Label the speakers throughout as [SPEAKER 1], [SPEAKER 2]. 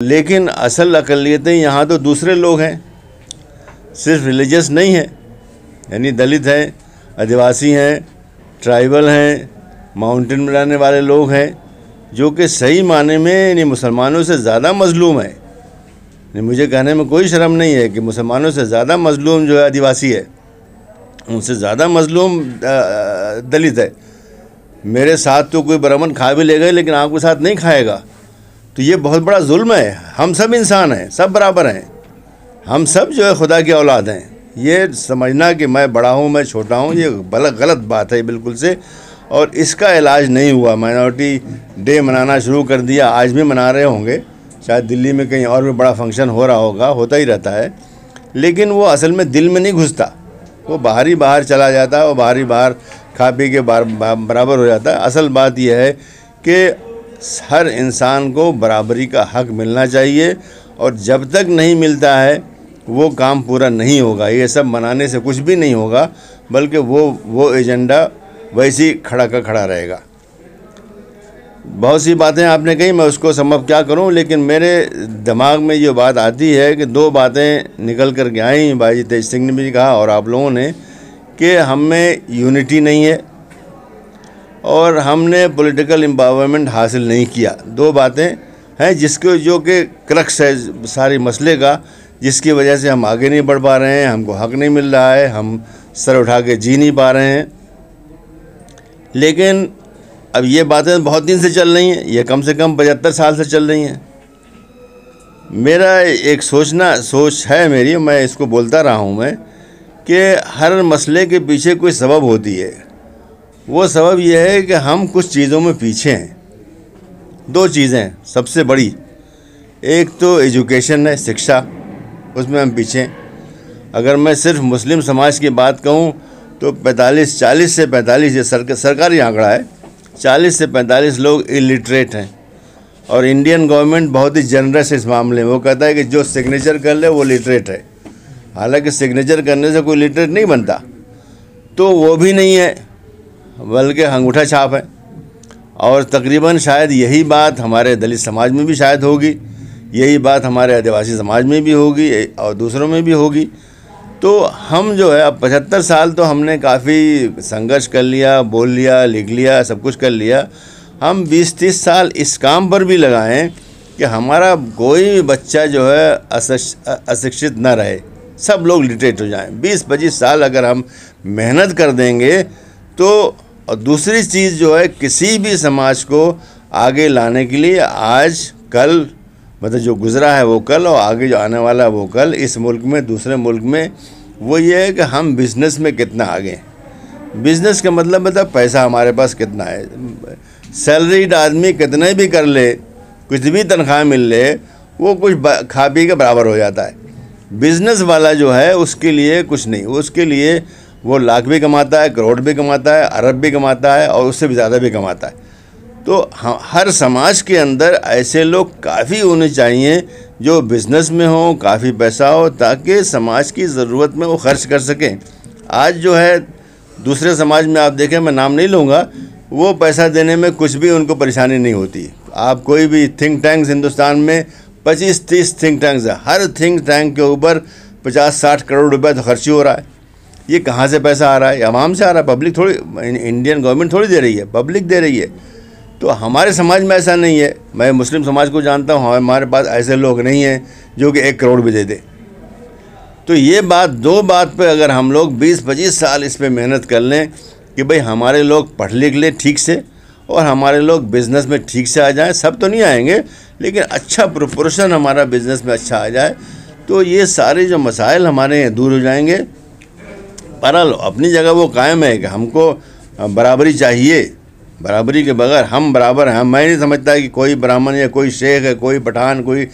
[SPEAKER 1] लेकिन असल अक़लियतें यहाँ तो दूसरे लोग हैं, सिर्फ रिलीजियस नहीं है। यानी दलित हैं, आदिवासी हैं, ट्राइबल हैं, माउंटेन में रहने वाले लोग हैं, जो कि सही माने में यानी मुसलमानों से ज़्यादा मज़लूम है। मुझे कहने में कोई शर्म नहीं है कि मुसलमानों से ज़्यादा मज़लूम जो है आदिवासी है, उनसे ज़्यादा मज़लूम दलित है। मेरे साथ तो कोई ब्राह्मण खा भी लेगा लेकिन आपके साथ नहीं खाएगा, तो ये बहुत बड़ा जुल्म है। हम सब इंसान हैं, सब बराबर हैं, हम सब जो है खुदा की औलाद हैं। ये समझना कि मैं बड़ा हूँ मैं छोटा हूँ, ये गलत बात है बिल्कुल से। और इसका इलाज नहीं हुआ। माइनॉरिटी डे मनाना शुरू कर दिया, आज भी मना रहे होंगे, शायद दिल्ली में कहीं और भी बड़ा फंक्शन हो रहा होगा, होता ही रहता है, लेकिन वो असल में दिल में नहीं घुसता, वो बाहर चला जाता है, वो बाहर खा पी के बराबर हो जाता है। असल बात यह है कि हर इंसान को बराबरी का हक मिलना चाहिए, और जब तक नहीं मिलता है वो काम पूरा नहीं होगा। ये सब मनाने से कुछ भी नहीं होगा, बल्कि वो एजेंडा वैसे ही खड़ा का खड़ा रहेगा। बहुत सी बातें आपने कही, मैं उसको समअप क्या करूं, लेकिन मेरे दिमाग में ये बात आती है कि दो बातें निकल कर के आई, भाई तेज सिंह ने भी कहा और आप लोगों ने, कि हम में यूनिटी नहीं है और हमने पॉलिटिकल एम्पावरमेंट हासिल नहीं किया। दो बातें हैं जिसको जो कि क्रक्स है सारे मसले का, जिसकी वजह से हम आगे नहीं बढ़ पा रहे हैं, हमको हक नहीं मिल रहा है, हम सर उठा के जी नहीं पा रहे हैं। लेकिन अब ये बातें बहुत दिन से चल रही हैं, ये कम से कम 75 साल से चल रही हैं। मेरा एक सोच है मेरी, मैं इसको बोलता रहा हूँ मैं, कि हर मसले के पीछे कोई सबब होती है। वो सबब यह है कि हम कुछ चीज़ों में पीछे हैं। दो चीज़ें सबसे बड़ी, एक तो एजुकेशन है, शिक्षा, उसमें हम पीछे हैं। अगर मैं सिर्फ मुस्लिम समाज की बात कहूँ तो 40 से 45, ये सरकारी आंकड़ा है, 40 से 45 लोग इलिटरेट हैं। और इंडियन गवर्नमेंट बहुत ही जनरस है इस मामले में, वो कहता है कि जो सिग्नेचर कर ले वो लिटरेट है। हालांकि सिग्नेचर करने से कोई लिटरेट नहीं बनता, तो वो भी नहीं है, बल्कि अंगूठा छाप है। और तकरीबन शायद यही बात हमारे दलित समाज में भी शायद होगी, यही बात हमारे आदिवासी समाज में भी होगी और दूसरों में भी होगी। तो हम जो है अब 75 साल तो हमने काफ़ी संघर्ष कर लिया, बोल लिया, लिख लिया, सब कुछ कर लिया। हम 20-30 साल इस काम पर भी लगाएं कि हमारा कोई बच्चा जो है अशिक्षित न रहे, सब लोग लिटरेट हो जाएं। 20-25 साल अगर हम मेहनत कर देंगे तो, और दूसरी चीज़ जो है किसी भी समाज को आगे लाने के लिए, आज कल मतलब जो गुज़रा है वो कल, और आगे जो आने वाला है वो कल, इस मुल्क में दूसरे मुल्क में, वो ये है कि हम बिज़नेस में कितना आगे हैं। बिज़नेस का मतलब पैसा हमारे पास कितना है। सैलरीड आदमी कितने भी कर ले, कुछ भी तनख्वाह मिल ले, वो कुछ खा पी के बराबर हो जाता है। बिज़नेस वाला जो है उसके लिए कुछ नहीं, उसके लिए वो लाख भी कमाता है, करोड़ भी कमाता है, अरब भी कमाता है, और उससे भी ज़्यादा भी कमाता है। तो हर समाज के अंदर ऐसे लोग काफ़ी होने चाहिए जो बिज़नेस में हो, काफ़ी पैसा हो, ताकि समाज की ज़रूरत में वो खर्च कर सकें। आज जो है दूसरे समाज में आप देखें, मैं नाम नहीं लूँगा, वो पैसा देने में कुछ भी उनको परेशानी नहीं होती। आप कोई भी थिंक टैंक्स हिंदुस्तान में 25-30 थिंक टैंक्स है, हर थिंक टैंक के ऊपर 50-60 करोड़ रुपए तो खर्च ही हो रहा है। ये कहाँ से पैसा आ रहा है? आवाम से आ रहा है, पब्लिक थोड़ी, इंडियन गवर्नमेंट थोड़ी दे रही है, पब्लिक दे रही है। तो हमारे समाज में ऐसा नहीं है। मैं मुस्लिम समाज को जानता हूँ, हमारे पास ऐसे लोग नहीं हैं जो कि 1 करोड़ भी दे दे। तो ये बात, दो बात पे अगर हम लोग 20-25 साल इस पे मेहनत कर लें कि भाई हमारे लोग पढ़ लिख लें ठीक से, और हमारे लोग बिज़नेस में ठीक से आ जाएं, सब तो नहीं आएंगे लेकिन अच्छा प्रोपोर्शन हमारा बिज़नेस में अच्छा आ जाए, तो ये सारे जो मसाइल हमारे दूर हो जाएंगे। बहरहाल अपनी जगह वो कायम है कि हमको बराबरी चाहिए, बराबरी के बगैर हम बराबर हैं। मैं नहीं समझता कि कोई ब्राह्मण या कोई शेख है, कोई पठान, कोई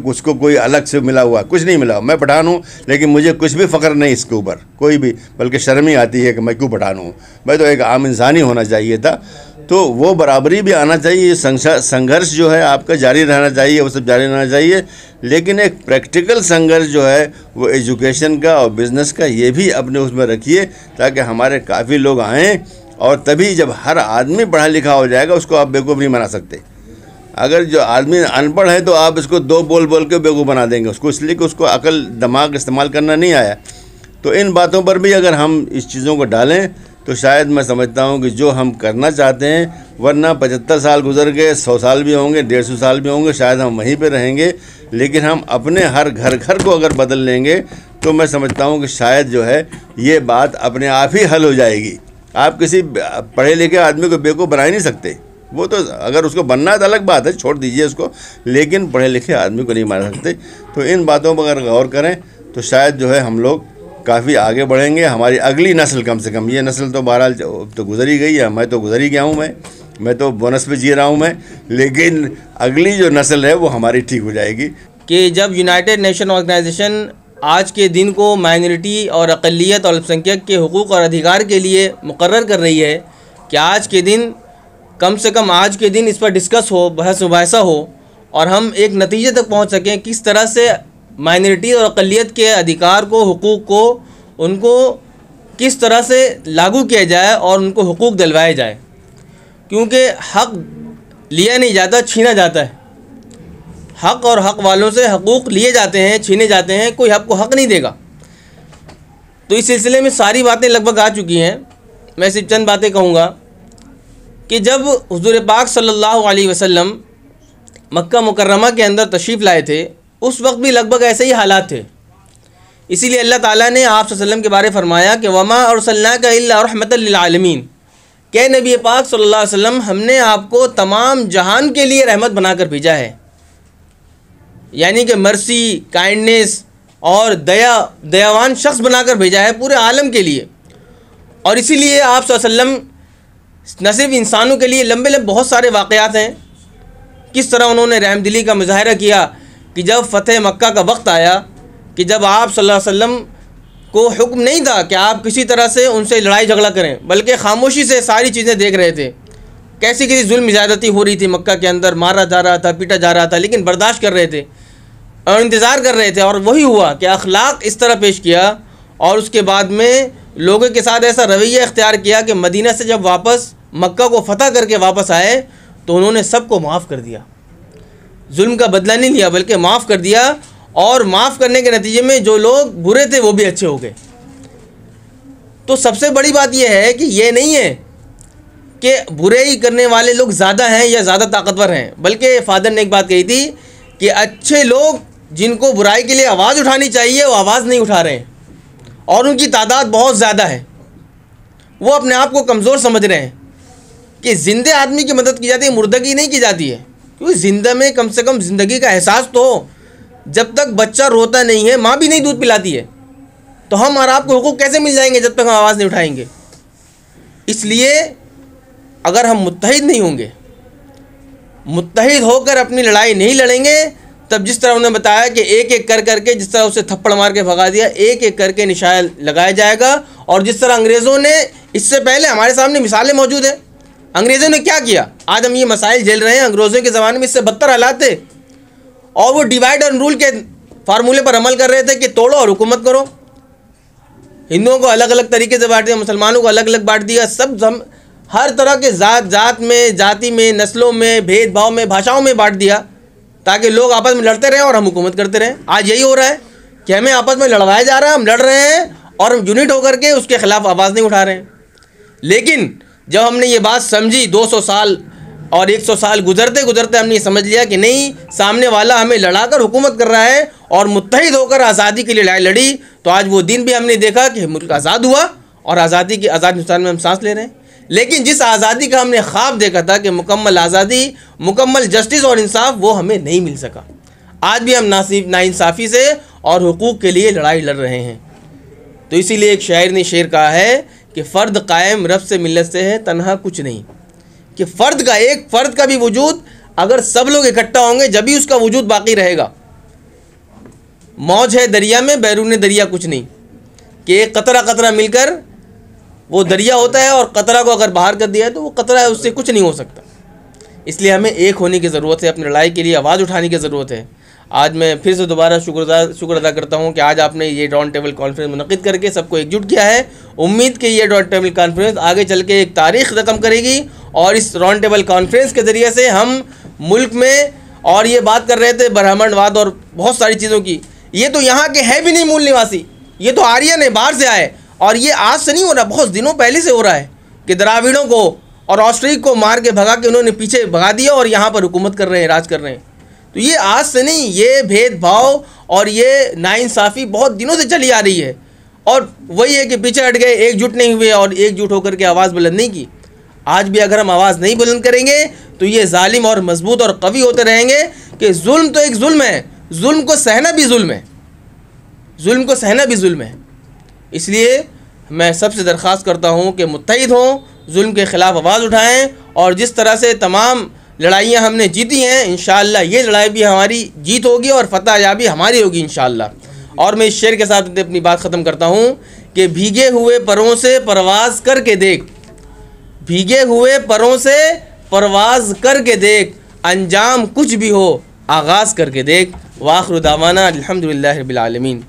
[SPEAKER 1] उसको कोई अलग से मिला हुआ, कुछ नहीं मिला। मैं पठान हूँ लेकिन मुझे कुछ भी फ़ख्र नहीं इसके ऊपर, कोई भी, बल्कि शर्म ही आती है कि मैं क्यों पठान हूँ। मैं तो एक आम इंसान ही होना चाहिए था। तो वो बराबरी भी आना चाहिए, संघर्ष जो है आपका जारी रहना चाहिए, वो सब जारी रहना चाहिए। लेकिन एक प्रैक्टिकल संघर्ष जो है वो एजुकेशन का और बिज़नेस का, ये भी अपने उसमें रखिए, ताकि हमारे काफ़ी लोग आएँ। और तभी जब हर आदमी पढ़ा लिखा हो जाएगा, उसको आप बेवकूफ़ नहीं बना सकते। अगर जो आदमी अनपढ़ है तो आप इसको दो बोल बोल के बेवकूफ़ बना देंगे उसको, इसलिए कि उसको अकल दिमाग इस्तेमाल करना नहीं आया। तो इन बातों पर भी अगर हम इस चीज़ों को डालें तो शायद मैं समझता हूँ कि जो हम करना चाहते हैं, वरना 75 साल गुजर गए, 100 साल भी होंगे, 150 साल भी होंगे, शायद हम वहीं पे रहेंगे। लेकिन हम अपने हर घर घर को अगर बदल लेंगे तो मैं समझता हूँ कि शायद जो है ये बात अपने आप ही हल हो जाएगी। आप किसी पढ़े लिखे आदमी को बेवकूफ़ बना ही नहीं सकते। वो तो अगर उसको बनना है तो अलग बात है, छोड़ दीजिए उसको, लेकिन पढ़े लिखे आदमी को नहीं मार सकते। तो इन बातों पर अगर गौर करें तो शायद जो है हम लोग काफ़ी आगे बढ़ेंगे। हमारी अगली नस्ल, कम से कम ये नस्ल तो बहरहाल तो गुजर ही गई है, मैं तो गुजर ही गया हूँ, मैं तो बोनस पे जी रहा हूँ मैं, लेकिन अगली जो नस्ल है वो हमारी ठीक हो जाएगी।
[SPEAKER 2] कि जब यूनाइटेड नेशन ऑर्गेनाइजेशन आज के दिन को माइनॉरिटी और अक़लियत और अल्पसंख्यक के हुकूक़ और अधिकार के लिए मुकर्रर कर रही है कि आज के दिन, कम से कम आज के दिन इस पर डिस्कस हो, बहस मुबाहिसा हो और हम एक नतीजे तक पहुँच सकें किस तरह से माइनॉरिटी और अक़लियत के अधिकार को, हुकूक़ को, उनको किस तरह से लागू किया जाए और उनको हुकूक़ दिलवाए जाए। क्योंकि हक़ लिया नहीं जाता, छीना जाता है। हक़ और हक़ वालों से हकूक़ लिए जाते हैं, छीने जाते हैं, कोई आपको हक़ नहीं देगा। तो इस सिलसिले में सारी बातें लगभग आ चुकी हैं। मैं सिर्फ चंद बातें कहूँगा कि जब हुज़ूर पाक सल्लल्लाहु अलैहि वसल्लम मक्का मुकर्रमा के अंदर तशरीफ़ लाए थे, उस वक्त भी लगभग ऐसे ही हालात थे। इसीलिए अल्लाह ताला ने आप सल्लल्लाहु अलैहि वसल्लम के बारे फरमाया कि वमा अरसलनाका इल्ला रहमतल लिल आलमीन, के नबी पाक सल्लल्लाहु अलैहि वसल्लम हमने आपको तमाम जहान के लिए रहमत बनाकर भेजा है। यानी कि मर्सी, काइंडनेस और दयावान शख्स बनाकर भेजा है पूरे आलम के लिए। और इसीलिए आप सल्लल्लाहु अलैहि वसल्लम न सिर्फ इंसानों के लिए, लंबे लंबे बहुत सारे वाक़यात हैं किस तरह उन्होंने रहमदिली का मुज़ाहिरा किया कि जब फ़तेह मक्का का वक्त आया, कि जब आप सल्लल्लाहु अलैहि वसल्लम को हुक्म नहीं था कि आप किसी तरह से उनसे लड़ाई झगड़ा करें, बल्कि खामोशी से सारी चीज़ें देख रहे थे। कैसी कैसी जुल्म ज़्यादती हो रही थी मक्का के अंदर, मारा जा रहा था, पीटा जा रहा था, लेकिन बर्दाश्त कर रहे थे और इंतज़ार कर रहे थे। और वही हुआ कि अखलाक इस तरह पेश किया और उसके बाद में लोगों के साथ ऐसा रवैया इख्तियार किया कि मदीना से जब वापस मक्का को फ़तह करके वापस आए तो उन्होंने सबको माफ़ कर दिया। जुल्म का बदला नहीं लिया बल्कि माफ़ कर दिया, और माफ़ करने के नतीजे में जो लोग बुरे थे वो भी अच्छे हो गए। तो सबसे बड़ी बात यह है कि ये नहीं है कि बुराई करने वाले लोग ज़्यादा हैं या ज़्यादा ताकतवर हैं, बल्कि फ़ादर ने एक बात कही थी कि अच्छे लोग जिनको बुराई के लिए आवाज़ उठानी चाहिए वो आवाज़ नहीं उठा रहे हैं और उनकी तादाद बहुत ज़्यादा है। वो अपने आप को कमज़ोर समझ रहे हैं कि ज़िंदे आदमी की मदद की जाती है, मुर्दगी नहीं की जाती है। क्योंकि ज़िंदा में कम से कम ज़िंदगी का एहसास तो हो। जब तक बच्चा रोता नहीं है, माँ भी नहीं दूध पिलाती है, तो हम और आपको हुकूक कैसे मिल जाएंगे जब तक हम आवाज़ नहीं उठाएंगे। इसलिए अगर हम मुत्तहिद नहीं होंगे, मुत्तहिद होकर अपनी लड़ाई नहीं लड़ेंगे, तब जिस तरह उन्होंने बताया कि एक एक कर करके, जिस तरह उसे थप्पड़ मार के भगा दिया, एक एक करके निशाना लगाया जाएगा। और जिस तरह अंग्रेज़ों ने, इससे पहले हमारे सामने मिसालें मौजूद हैं, अंग्रेज़ों ने क्या किया, आज हम ये मसाइल झेल रहे हैं। अंग्रेज़ों के ज़माने में इससे बदतर हालात थे और वो डिवाइड एंड रूल के फार्मूले पर अमल कर रहे थे कि तोड़ो और हुकूमत करो। हिंदुओं को अलग अलग तरीके से बांट दिया, मुसलमानों को अलग अलग बांट दिया, सब हर तरह के जात में, जाति में, नस्लों में, भेदभाव में, भाषाओं में बांट दिया ताकि लोग आपस में लड़ते रहें और हम हुकूमत करते रहें। आज यही हो रहा है कि हमें आपस में लड़वाया जा रहा है, हम लड़ रहे हैं और हम यूनिट होकर के उसके ख़िलाफ़ आवाज़ नहीं उठा रहे हैं। लेकिन जब हमने ये बात समझी, 200 साल और 100 साल गुजरते गुजरते हमने समझ लिया कि नहीं, सामने वाला हमें लड़ाकर हुकूमत कर रहा है और मुत्तहिद होकर आज़ादी के लिए लड़ाई लड़ी, तो आज वो दिन भी हमने देखा कि मुल्क आज़ाद हुआ और आज़ाद हिंदुस्तान में हम सांस ले रहे हैं। लेकिन जिस आज़ादी का हमने ख्वाब देखा था कि मुकम्मल आज़ादी, मुकम्मल जस्टिस और इंसाफ, वो हमें नहीं मिल सका। आज भी हम नाइंसाफ़ी से और हुकूक़ के लिए लड़ाई लड़ रहे हैं। तो इसीलिए एक शायर ने शेर कहा है कि फ़र्द कायम रब से मिलत से है, तन्हा कुछ नहीं। कि एक फ़र्द का भी वजूद अगर सब लोग इकट्ठा होंगे जब भी उसका वजूद बाकी रहेगा। मौज है दरिया में, बैरून दरिया कुछ नहीं। कि एक कतरा कतरा मिलकर वो दरिया होता है और कतरा को अगर बाहर कर दिया है तो वो कतरा है, उससे कुछ नहीं हो सकता। इसलिए हमें एक होने की ज़रूरत है, अपनी लड़ाई के लिए आवाज़ उठाने की ज़रूरत है। आज मैं फिर से दोबारा शुक्र अदा करता हूँ कि आज आपने ये राउंड टेबल कॉन्फ्रेंस मुनक़िद करके सबको एकजुट किया है। उम्मीद कि ये राउंड टेबल कॉन्फ्रेंस आगे चल के एक तारीख़ रकम करेगी और इस राउंड टेबल कॉन्फ्रेंस के ज़रिए से हम मुल्क में, और ये बात कर रहे थे ब्राह्मणवाद और बहुत सारी चीज़ों की। ये तो यहाँ के है भी नहीं मूल निवासी, ये तो आर्यन है, बाहर से आए। और ये आज से नहीं हो रहा, बहुत दिनों पहले से हो रहा है कि द्राविड़ों को और ऑस्ट्रिक को मार के भगा के उन्होंने पीछे भगा दिया और यहाँ पर हुकूमत कर रहे हैं, राज कर रहे हैं। तो ये आज से नहीं, ये भेदभाव और ये नाइंसाफ़ी बहुत दिनों से चली आ रही है। और वही है कि पीछे हट गए, एकजुट नहीं हुए और एकजुट होकर के आवाज़ बुलंद नहीं की। आज भी अगर हम आवाज़ नहीं बुलंद करेंगे तो ये जालिम और मजबूत और कवी होते रहेंगे कि जुल्म तो एक जुल्म है, जुल्म को सहना भी जुल्म है, जुल्म को सहना भी जुल्म है। इसलिए मैं सबसे दरख्वास्त करता हूँ कि मुत्तहिद हों, जुल्म के ख़िलाफ़ आवाज़ उठाएं, और जिस तरह से तमाम लड़ाइयाँ हमने जीती हैं, इंशाअल्लाह ये लड़ाई भी हमारी जीत होगी और फतह याबी हमारी होगी इंशाअल्लाह। और मैं इस शेर के साथ अपनी बात ख़त्म करता हूँ कि भीगे हुए परों से परवाज़ करके देख, भीगे हुए परों से परवाज़ करके देख, अंजाम कुछ भी हो आगाज़ करके देख। वाखिर दावाना अल्हम्दुलिल्लाहि रब्बिल आलमीन।